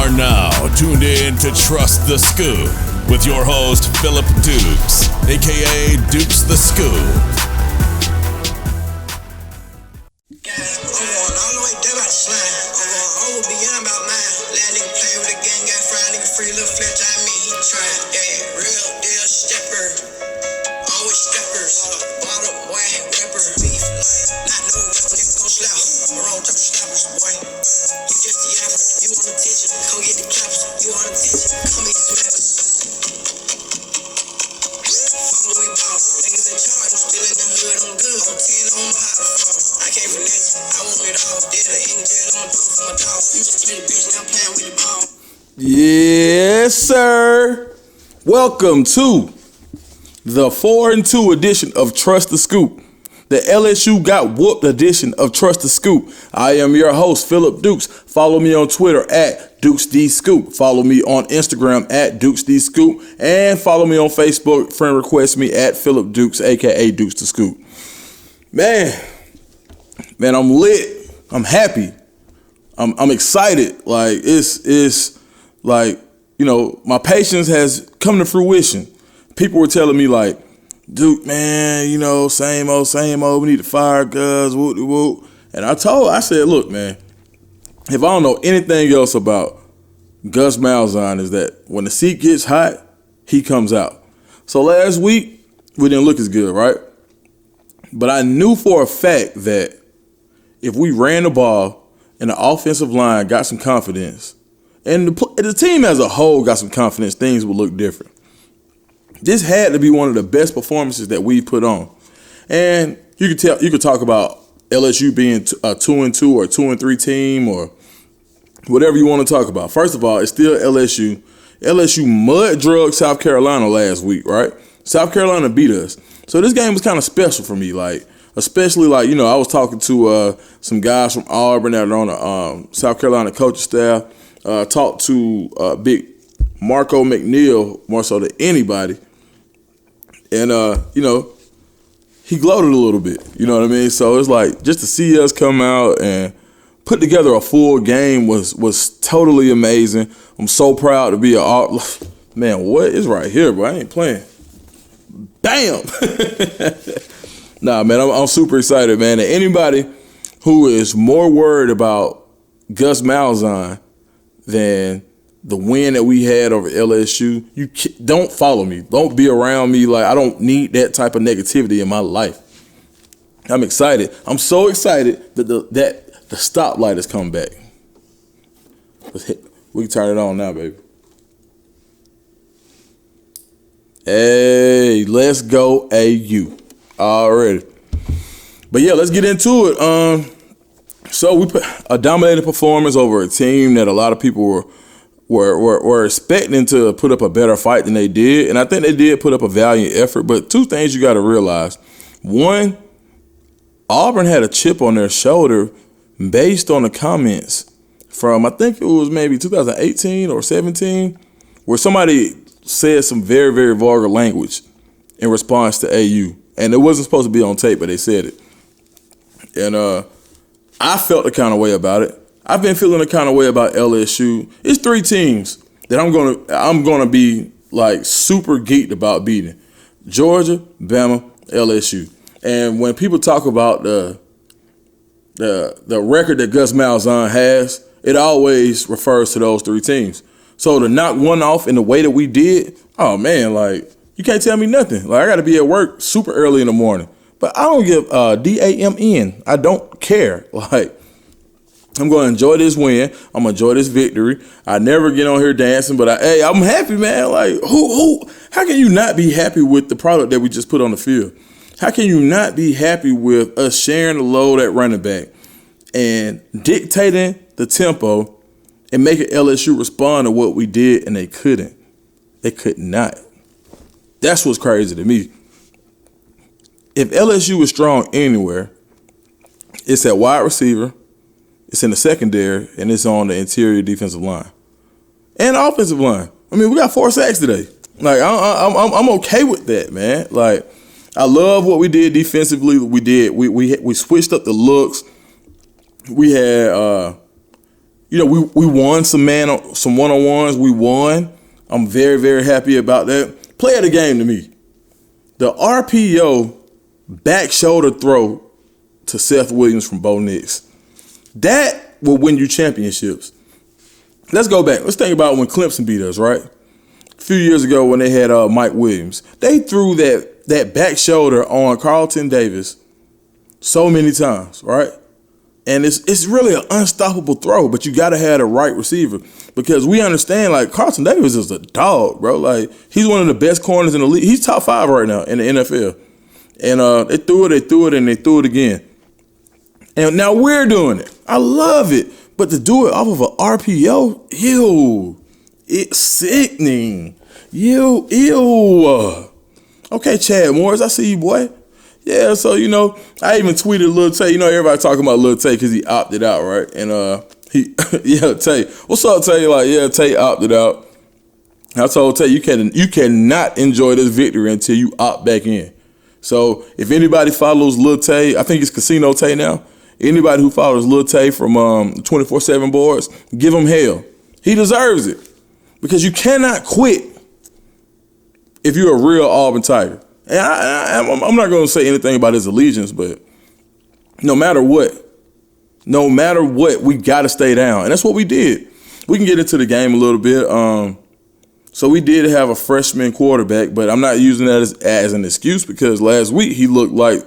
are now tuned in to Trust the Scoop with your host, Philip Dukes, aka Dukes the Scoop. Yes, sir. Welcome to the 4-2 edition of Trust the Scoop, the LSU got whooped edition of Trust the Scoop. I am your host, Philip Dukes. Follow me on Twitter at DukesDScoop. Follow me on Instagram at DukesDScoop. And follow me on Facebook. Friend request me at Philip Dukes, aka Dukes the Scoop. Man, I'm lit. I'm happy. I'm excited. Like it's like, you know, my patience has come to fruition. People were telling me like, Duke, man, you know, same old, we need to fire Gus, whoop. And I said, look, man, if I don't know anything else about Gus Malzahn is that when the seat gets hot, he comes out. So last week, we didn't look as good, right? But I knew for a fact that if we ran the ball and the offensive line got some confidence, and the team as a whole got some confidence, things would look different. This had to be one of the best performances that we put on. And you could talk about LSU being a 2-2 or a 2-3 team or whatever you want to talk about. First of all, it's still LSU. LSU mud drugged South Carolina last week, right? South Carolina beat us. So this game was kind of special for me, like, especially like, you know, I was talking to some guys from Auburn that are on the South Carolina coaching staff. Talked to big Marco McNeil more so than anybody. And, you know, he gloated a little bit, you know what I mean? So it's like, just to see us come out and put together a full game was totally amazing. I'm so proud to be man, what is right here, bro? I ain't playing. Bam! Nah, man, I'm super excited, man. And anybody who is more worried about Gus Malzahn than the win that we had over LSU, you don't follow me. Don't be around me. Like, I don't need that type of negativity in my life. I'm excited. I'm so excited that the stoplight has come back. We can turn it on now, baby. Hey, let's go AU. Already. But yeah, let's get into it. So we put a dominating performance over a team that a lot of people were expecting to put up a better fight than they did. And I think they did put up a valiant effort. But two things you got to realize. One, Auburn had a chip on their shoulder based on the comments from, I think it was maybe 2018 or 17, where somebody said some very, very vulgar language in response to AU. And it wasn't supposed to be on tape, but they said it. And I felt the kind of way about it. I've been feeling the kind of way about LSU. It's three teams that I'm gonna be like super geeked about beating: Georgia, Bama, LSU. And when people talk about the record that Gus Malzahn has, it always refers to those three teams. So to knock one off in the way that we did, oh man, like you can't tell me nothing. Like I got to be at work super early in the morning, but I don't give DAMN. I don't care. Like. I'm going to enjoy this win. I'm going to enjoy this victory. I never get on here dancing, but I'm happy, man. Like, how can you not be happy with the product that we just put on the field? How can you not be happy with us sharing the load at running back and dictating the tempo and making LSU respond to what we did, and they couldn't. They could not. That's what's crazy to me. If LSU was strong anywhere, it's at wide receiver, it's in the secondary, and it's on the interior defensive line and offensive line. I mean, we got 4 sacks today. Like, I'm okay with that, man. Like, I love what we did defensively. We switched up the looks. We had, we won some one-on-ones. We won. I'm very, very happy about that. Play of the game to me. The RPO back shoulder throw to Seth Williams from Bo Nix. That will win you championships. Let's go back. Let's think about when Clemson beat us, right? A few years ago when they had Mike Williams. They threw that back shoulder on Carlton Davis so many times, right? And it's really an unstoppable throw, but you got to have the right receiver because we understand, like, Carlton Davis is a dog, bro. Like, he's one of the best corners in the league. He's top 5 right now in the NFL. And they threw it, and they threw it again. And now we're doing it. I love it. But to do it off of an RPO, ew, it's sickening. Ew. Okay, Chad Morris, I see you, boy. Yeah, so, I even tweeted Lil Tay. Everybody talking about Lil Tay because he opted out, right? And Tay. What's up, Tay? Like, yeah, Tay opted out. I told Tay, you cannot enjoy this victory until you opt back in. So if anybody follows Lil Tay, I think it's Casino Tay now. Anybody who follows Lil Tay from 24/7 boards, give him hell. He deserves it because you cannot quit if you're a real Auburn Tiger. And I'm not going to say anything about his allegiance, but no matter what, we got to stay down. And that's what we did. We can get into the game a little bit. So we did have a freshman quarterback, but I'm not using that as an excuse because last week he looked like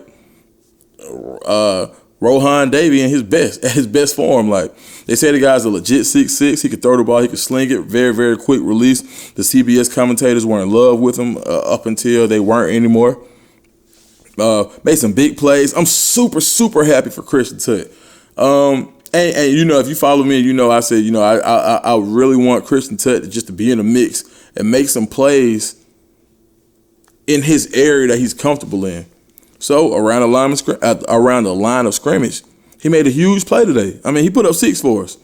Rohan Davey at his best form. Like, they say the guy's a legit 6'6". He could throw the ball. He could sling it. Very, very quick release. The CBS commentators were in love with him up until they weren't anymore. Made some big plays. I'm super, super happy for Christian Tutt. And if you follow me, I said, I really want Christian Tutt just to be in the mix and make some plays in his area that he's comfortable in. So around the line of scrimmage, he made a huge play today. I mean, he put up 6 for us.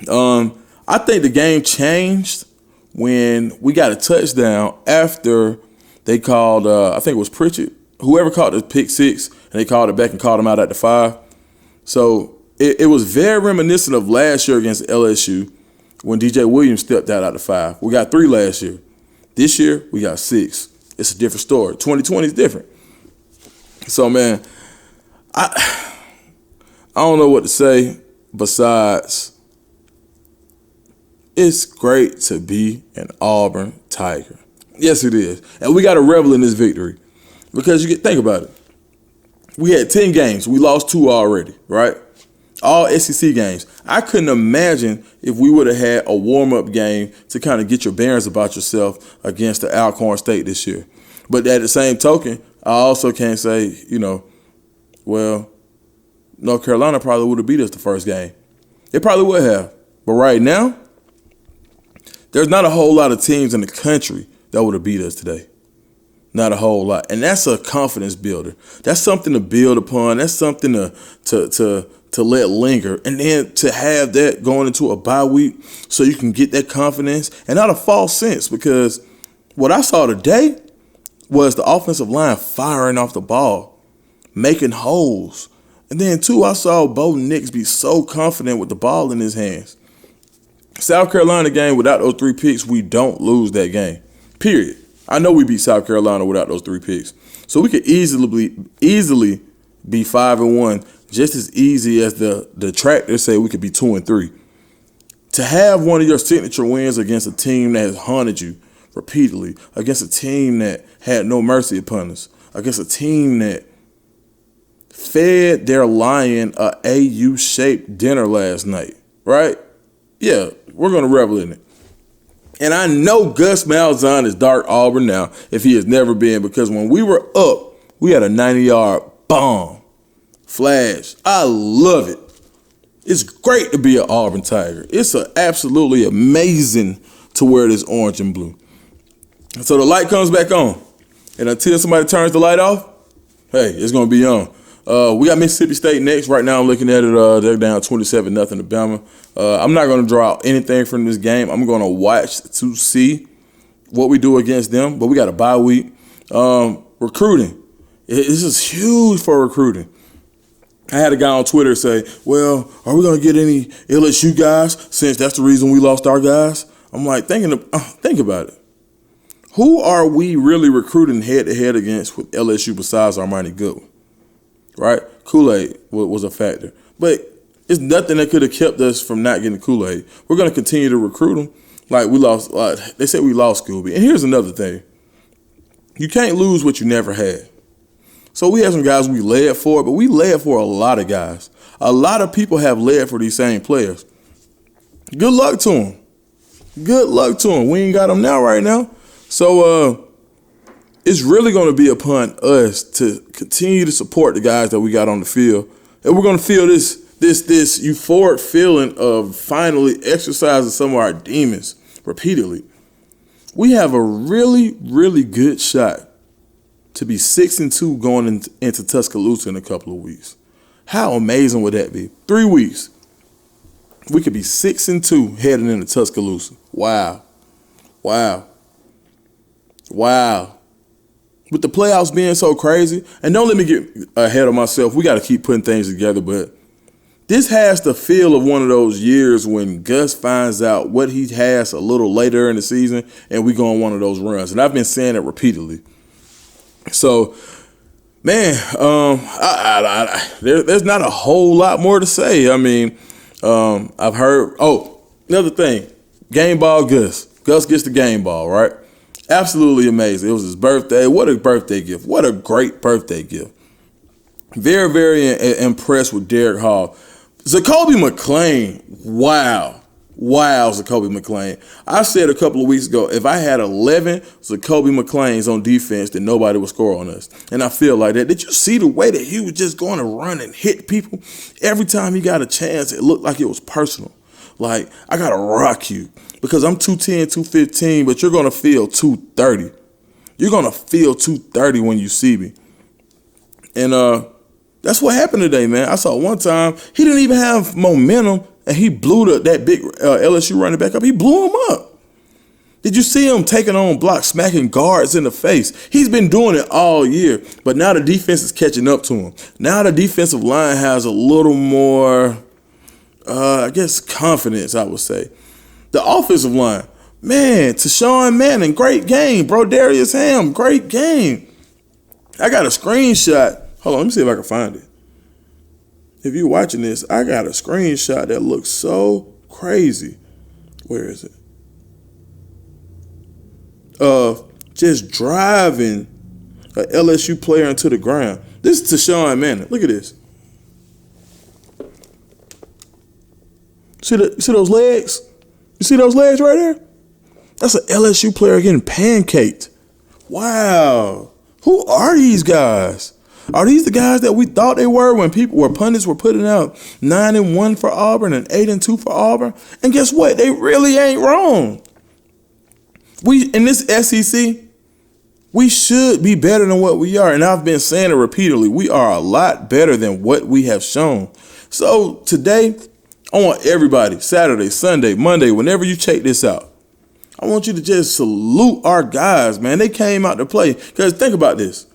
I think the game changed when we got a touchdown after they called, I think it was Pritchett, whoever caught the pick 6, and they called it back and called him out at the 5. So it was very reminiscent of last year against LSU when DJ Williams stepped out at the 5. We got 3 last year. This year, we got 6. It's a different story. 2020 is different. So, man, I don't know what to say besides it's great to be an Auburn Tiger. Yes, it is. And we got to revel in this victory because think about it. We had 10 games. We lost 2 already, right? All SEC games. I couldn't imagine if we would have had a warm-up game to kind of get your bearings about yourself against the Alcorn State this year. But at the same token, I also can't say, well, North Carolina probably would have beat us the first game. It probably would have. But right now, there's not a whole lot of teams in the country that would have beat us today. Not a whole lot. And that's a confidence builder. That's something to build upon. That's something to let linger. And then to have that going into a bye week so you can get that confidence and not a false sense, because what I saw today was the offensive line firing off the ball, making holes. And then, too, I saw Bo Nix be so confident with the ball in his hands. South Carolina game, without those 3 picks, we don't lose that game, period. I know we beat South Carolina without those 3 picks. So we could easily be 5-1, just as easy as the detractors say we could be 2-3. To have one of your signature wins against a team that has haunted you repeatedly, against a team that had no mercy upon us, against a team that fed their lion a AU-shaped dinner last night, right? Yeah, we're going to revel in it. And I know Gus Malzahn is dark Auburn now, if he has never been, because when we were up, we had a 90-yard bomb flash. I love it. It's great to be an Auburn Tiger. It's absolutely amazing to wear this orange and blue. So the light comes back on. And until somebody turns the light off, hey, it's going to be on. We got Mississippi State next. Right now I'm looking at it. They're down 27-0 to Bama. I'm not going to draw out anything from this game. I'm going to watch to see what we do against them. But we got a bye week. Recruiting. This is huge for recruiting. I had a guy on Twitter say, well, are we going to get any LSU guys since that's the reason we lost our guys? I'm like, think about it. Who are we really recruiting head-to-head against with LSU besides Armani Goodwin? Right? Kool-Aid was a factor. But it's nothing that could have kept us from not getting Kool-Aid. We're going to continue to recruit them. Like they said we lost Scooby. And here's another thing. You can't lose what you never had. So we had some guys we led for, but we led for a lot of guys. A lot of people have led for these same players. Good luck to them. Good luck to them. We ain't got them now right now. So it's really going to be upon us to continue to support the guys that we got on the field. And we're going to feel this euphoric feeling of finally exercising some of our demons repeatedly. We have a really, really good shot to be 6-2 going into Tuscaloosa in a couple of weeks. How amazing would that be? 3 weeks. We could be 6-2 heading into Tuscaloosa. Wow. Wow. Wow. With the playoffs being so crazy, and don't let me get ahead of myself. We got to keep putting things together, but this has the feel of one of those years when Gus finds out what he has a little later in the season, and we go on one of those runs. And I've been saying it repeatedly. So, man, there's not a whole lot more to say. I mean, I've heard. Oh, another thing, game ball Gus. Gus gets the game ball, right? Absolutely amazing. It was his birthday. What a birthday gift. What a great birthday gift. Very, very impressed with Derek Hall. Zacoby McClain, wow. Wow, Zacoby McClain. I said a couple of weeks ago, if I had 11 Zacoby McClains on defense, then nobody would score on us. And I feel like that. Did you see the way that he was just going to run and hit people? Every time he got a chance, it looked like it was personal. Like, I got to rock you because I'm 210, 215, but you're going to feel 230. You're going to feel 230 when you see me. And that's what happened today, man. I saw one time he didn't even have momentum, and he blew that big LSU running back up. He blew him up. Did you see him taking on blocks, smacking guards in the face? He's been doing it all year, but now the defense is catching up to him. Now the defensive line has a little more, confidence, I would say. The offensive line, man, Tashawn Manning, great game. Bro, Darius Ham, great game. I got a screenshot. Hold on, let me see if I can find it. If you're watching this, I got a screenshot that looks so crazy. Where is it? Just driving an LSU player into the ground. This is Tashawn Manning. Look at this. See those legs? You see those legs right there? That's an LSU player getting pancaked. Wow. Who are these guys? Are these the guys that we thought they were when pundits were putting out 9-1 for Auburn and 8-2 for Auburn? And guess what? They really ain't wrong. We in this SEC, we should be better than what we are. And I've been saying it repeatedly. We are a lot better than what we have shown. So today, I want everybody, Saturday, Sunday, Monday, whenever you check this out, I want you to just salute our guys, man. They came out to play. Because think about this.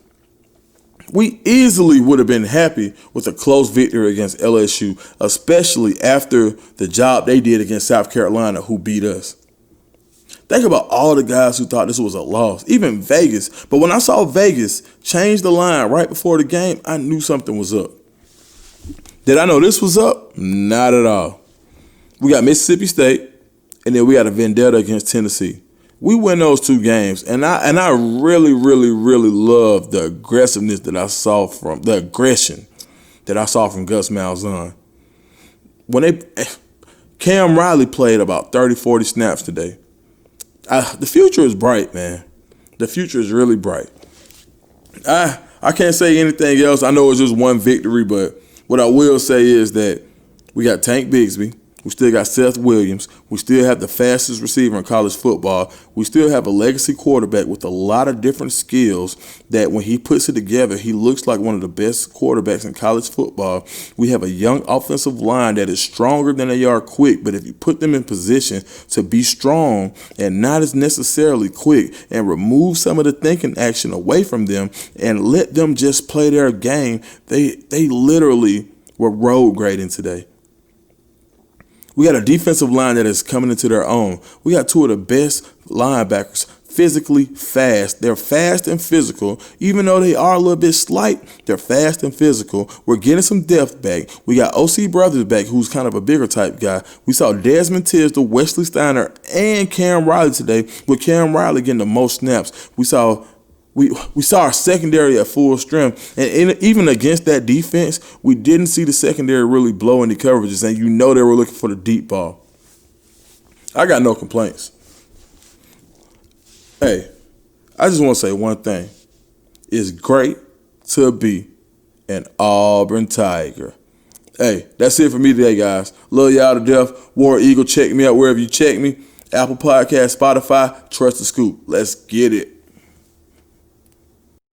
We easily would have been happy with a close victory against LSU, especially after the job they did against South Carolina, who beat us. Think about all the guys who thought this was a loss, even Vegas. But when I saw Vegas change the line right before the game, I knew something was up. Did I know this was up? Not at all. We got Mississippi State, and then we got a vendetta against Tennessee. We win those two games, and I really, really, really love the aggressiveness that I saw from the aggression that I saw from Gus Malzahn. Cam Riley played about 30, 40 snaps today. The future is bright, man. The future is really bright. I can't say anything else. I know it's just one victory, but what I will say is that we got Tank Bigsby. We still got Seth Williams. We still have the fastest receiver in college football. We still have a legacy quarterback with a lot of different skills that when he puts it together, he looks like one of the best quarterbacks in college football. We have a young offensive line that is stronger than they are quick, but if you put them in position to be strong and not as necessarily quick and remove some of the thinking action away from them and let them just play their game, they literally We're road grading today. We got a defensive line that is coming into their own. We got two of the best linebackers, physically fast. They're fast and physical. Even though they are a little bit slight, they're fast and physical. We're getting some depth back. We got O.C. Brothers back, who's kind of a bigger type guy. We saw Desmond Tisdale, Wesley Steiner, and Cam Riley today, with Cam Riley getting the most snaps. We saw our secondary at full strength, and even against that defense, we didn't see the secondary really blow any coverages, and you know they were looking for the deep ball. I got no complaints. Hey, I just want to say one thing. It's great to be an Auburn Tiger. Hey, that's it for me today, guys. Love y'all to death. War Eagle, check me out wherever you check me. Apple Podcast, Spotify, Trust the Scoop. Let's get it.